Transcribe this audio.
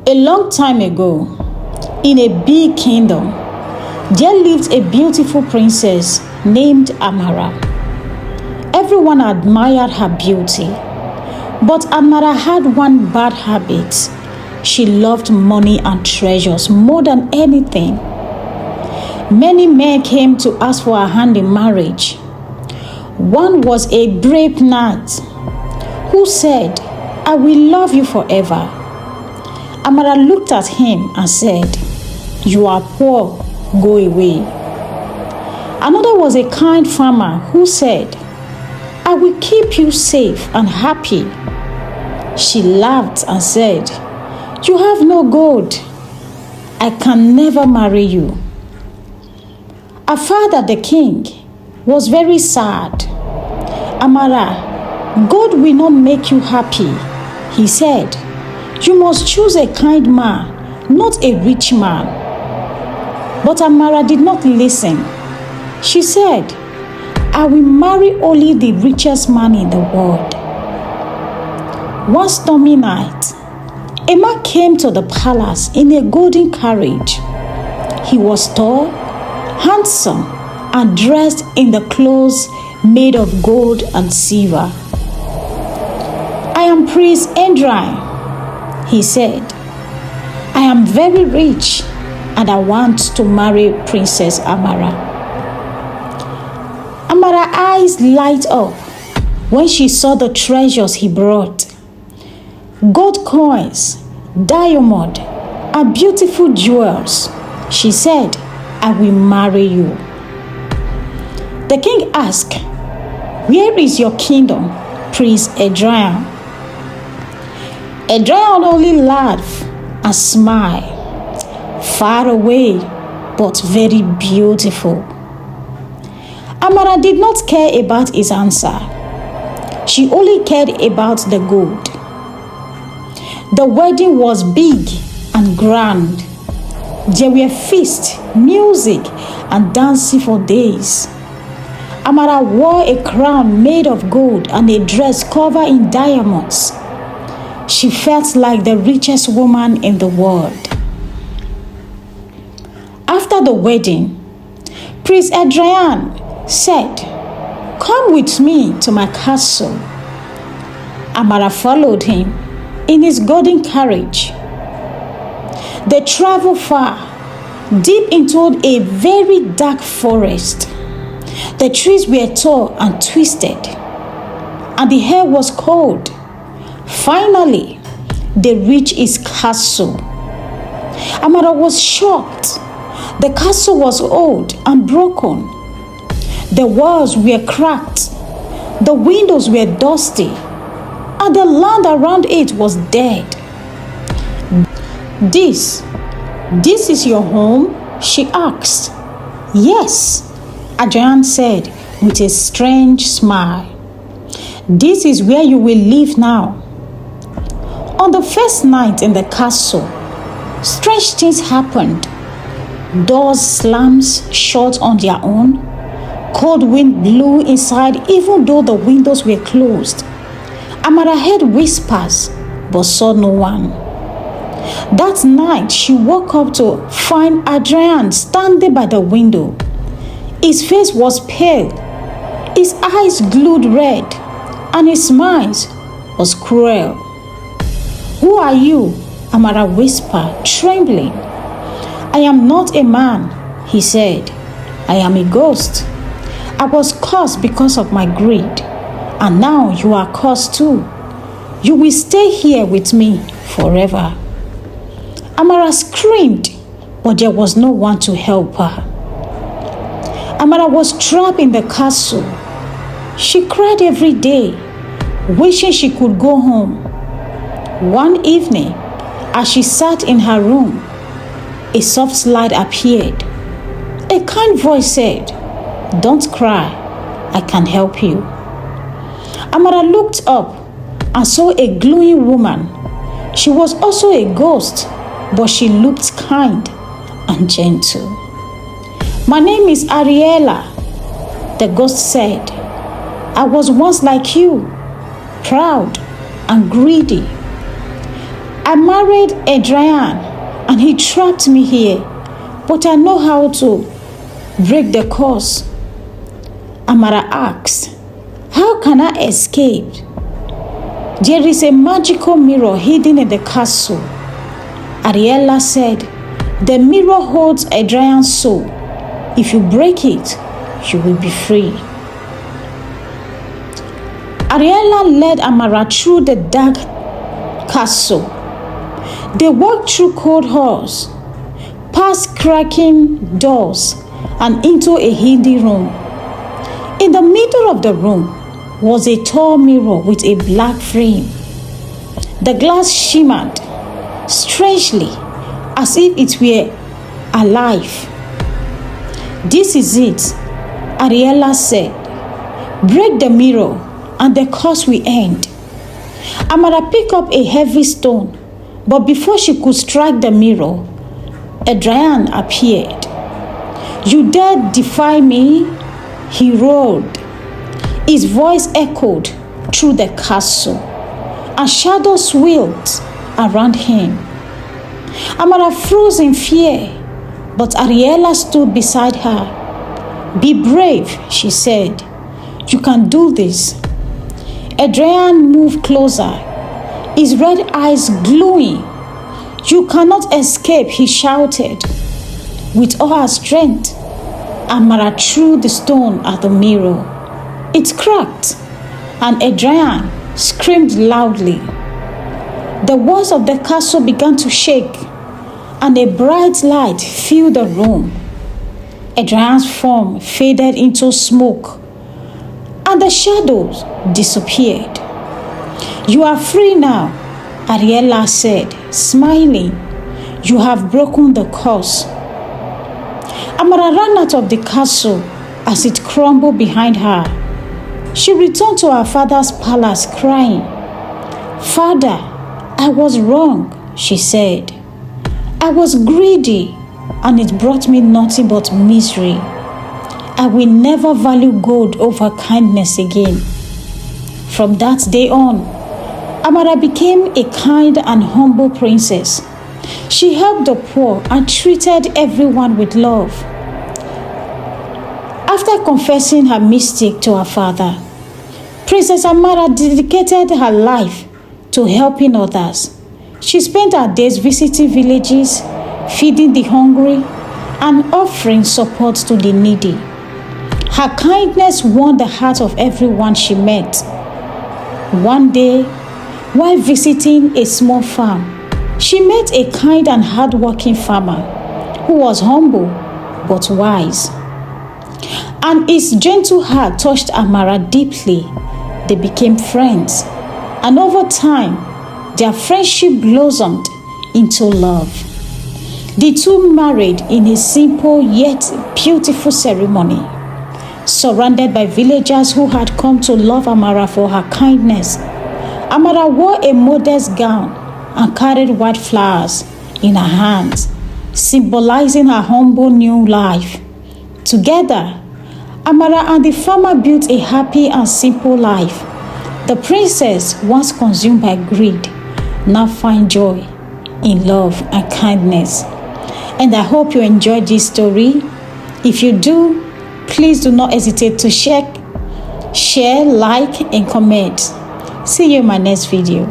A long time ago, in a big kingdom, there lived a beautiful princess named Amara. Everyone admired her beauty, but Amara had one bad habit. She loved money and treasures more than anything. Many men came to ask for her hand in marriage. One was a brave knight who said, "I will love you forever." Amara looked at him and said, "You are poor, go away." Another was a kind farmer who said, "I will keep you safe and happy." She laughed and said, "You have no gold. I can never marry you." Her father, the king, was very sad. "Amara, God will not make you happy," he said. "You must choose a kind man, not a rich man." But Amara did not listen. She said, "I will marry only the richest man in the world." One stormy night, a man came to the palace in a golden carriage. He was tall, handsome, and dressed in the clothes made of gold and silver. "I am Prince Endrain," he said. "I am very rich and I want to marry Princess Amara." Amara's eyes light up when she saw the treasures he brought. Gold coins, diamond, and beautiful jewels. She said, "I will marry you." The king asked, "Where is your kingdom, Prince Endrain?" Endrain only laughed and smiled. "Far away, but very beautiful." Amara did not care about his answer. She only cared about the gold. The wedding was big and grand. There were feasts, music, and dancing for days. Amara wore a crown made of gold and a dress covered in diamonds. She felt like the richest woman in the world. After the wedding, Prince Endrain said, "Come with me to my castle." Amara followed him in his golden carriage. They traveled far, deep into a very dark forest. The trees were tall and twisted, and the air was cold. Finally, they reached his castle. Amara was shocked. The castle was old and broken. The walls were cracked, the windows were dusty, and the land around it was dead. This is your home?" she asked. "Yes," Endrain said with a strange smile. "This is where you will live now." On the first night in the castle, strange things happened. Doors slammed shut on their own. Cold wind blew inside even though the windows were closed. Amara heard whispers but saw no one. That night, she woke up to find Endrain standing by the window. His face was pale, his eyes glowed red, and his smile was cruel. "Who are you?" Amara whispered, trembling. "I am not a man," he said. "I am a ghost. I was cursed because of my greed, and now you are cursed too. You will stay here with me forever." Amara screamed, but there was no one to help her. Amara was trapped in the castle. She cried every day, wishing she could go home. One evening, as she sat in her room, a soft light appeared. A kind voice said, "Don't cry, I can help you." Amara looked up and saw a glowing woman. She was also a ghost, but she looked kind and gentle. "My name is Ariella," the ghost said. "I was once like you, proud and greedy. I married Adrian and he trapped me here, but I know how to break the curse. Amara asked, how can I escape? There is a magical mirror hidden in the castle. Ariella said, the mirror holds Adrian's soul. If you break it, you will be free. Ariella led Amara through the dark castle. They walked through cold halls, past cracking doors, and into a hidden room. In the middle of the room was a tall mirror with a black frame. The glass shimmered strangely as if it were alive. This is it, Ariella said. Break the mirror and the curse will end. Amara picked up a heavy stone, but before she could strike the mirror, Adrian appeared. You dare defy me? He roared. His voice echoed through the castle, and shadows swirled around him. Amara froze in fear, but Ariella stood beside her. Be brave, she said. You can do this. Adrian moved closer, his red eyes glowing. You cannot escape, he shouted. With all her strength, Amara threw the stone at the mirror. It cracked, and Adrian screamed loudly. The walls of the castle began to shake, and a bright light filled the room. Adrian's form faded into smoke, and the shadows disappeared. You are free now, Ariella said, smiling. You have broken the curse. Amara ran out of the castle as it crumbled behind her. She returned to her father's palace crying. Father, I was wrong, she said. I was greedy, and it brought me nothing but misery. I will never value gold over kindness again. From that day on, Amara became a kind and humble princess. She helped the poor and treated everyone with love. After confessing her mistake to her father, Princess Amara dedicated her life to helping others. She spent her days visiting villages, feeding the hungry, and offering support to the needy. Her kindness won the heart of everyone she met. One day, while visiting a small farm, she met a kind and hardworking farmer who was humble but wise. And his gentle heart touched Amara deeply. They became friends, and over time, their friendship blossomed into love. The two married in a simple yet beautiful ceremony. Surrounded by villagers who had come to love Amara for her kindness, Amara wore a modest gown and carried white flowers in her hands, symbolizing her humble new life. Together, Amara and the farmer built a happy and simple life. The princess, once consumed by greed, now finds joy in love and kindness. And I hope you enjoyed this story. If you do, please do not hesitate to share, like, and comment. See you in my next video.